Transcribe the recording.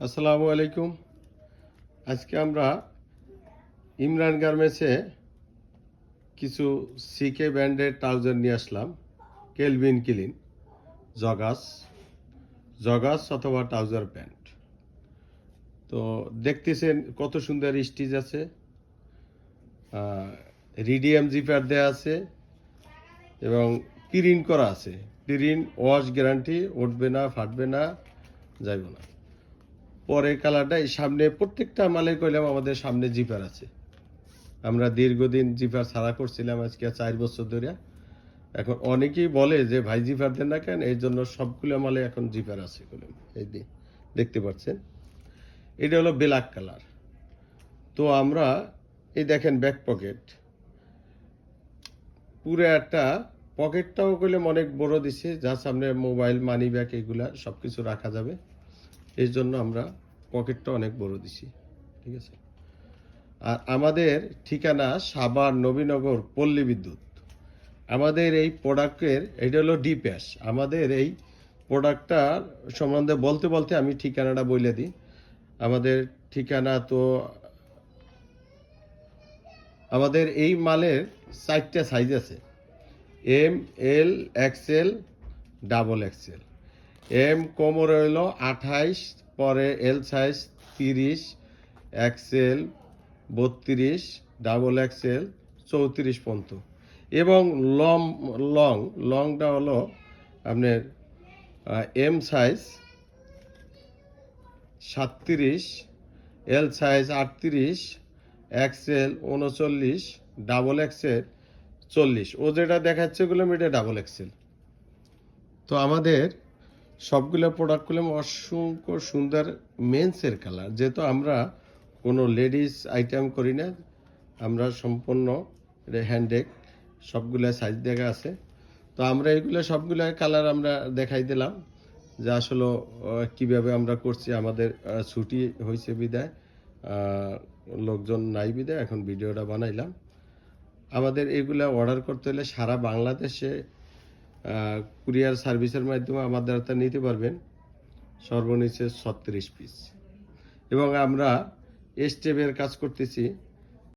আসসালামু আলাইকুম। আজকে আমরা ইমরান গার্মেন্টসে কিছু সিকে ব্র্যান্ডের ট্রাউজার নিয়ে আসলাম। কেলভিন ক্লিন জগাস জগাস অথবা ট্রাউজার প্যান্ট। তো দেখতেছেন কত সুন্দর স্টিচ আছে, রিডিয়াম জিপার দেওয়া আছে এবং প্রিন্ট করা আছে। প্রিন্ট ওয়াশ গ্যারান্টি, উঠবে না, ফাটবে না, যাইব না। পরে কালারটা এই সামনে প্রত্যেকটা মালে কইলাম আমাদের সামনে জিপার আছে। আমরা দীর্ঘদিন জিপার ছাড়া করছিলাম, আজকে 4 বছর ধরে। এখন অনেকেই বলে যে ভাই জিপার দেন না কেন, এই জন্য সবগুলো মালে এখন জিপার আছে। এই দেখতে পাচ্ছেন, এটা হলো ব্ল্যাক কালার। তো আমরা এই দেখেন ব্যাক পকেট, পুরো একটা পকেটটাও করলে অনেক বড় দিছে, যার সামনে মোবাইল, মানি ব্যাগ এগুলা সবকিছু রাখা যাবে। এই জন্য আমরা পকেটটা অনেক বড় দিছি, ঠিক আছে। আর আমাদের ঠিকানা সাভার নবীনগর পল্লী বিদ্যুৎ। আমাদের এই প্রোডাক্টের এটা হলো ডিপ্যাশ। আমাদের এই প্রোডাক্টটার সম্বন্ধে বলতে বলতে আমি ঠিকানাটা বলে দিই। আমাদের ঠিকানা তো, আমাদের এই মালের 4টা সাইজ আছে: M, L, XL, double XL. M কোমর হইল 28, পরে L size 30, XL 32, double XL 34 পর্যন্ত। এবং লংটা হলো আপনার M size 37, L size 38, XL 39, double XL 40। ও যেটা দেখাচ্ছে ওগুলো এটা ডাবল এক্সেল। তো আমাদের সবগুলো প্রোডাক্টগুলো অসংখ্য সুন্দর মেন্সের কালার। যেহেতু আমরা কোনো লেডিস আইটেম করি না, আমরা সম্পূর্ণ হ্যান্ডেক, সবগুলো সাইজ দেখা আছে। তো আমরা এগুলো সবগুলো কালার আমরা দেখাই দিলাম যে আসলে কীভাবে আমরা করছি। আমাদের ছুটি হয়েছে বিদায়, লোকজন নাই বিদায় এখন ভিডিওটা বানাইলাম। আমাদের এগুলা অর্ডার করতে হলে সারা বাংলাদেশে কুরিয়ার সার্ভিসের মাধ্যমে আমাদের হাতে নিতে পারবেন, সর্বনিচে 36 পিস। এবং আমরা স্টেপের কাজ করতেছি।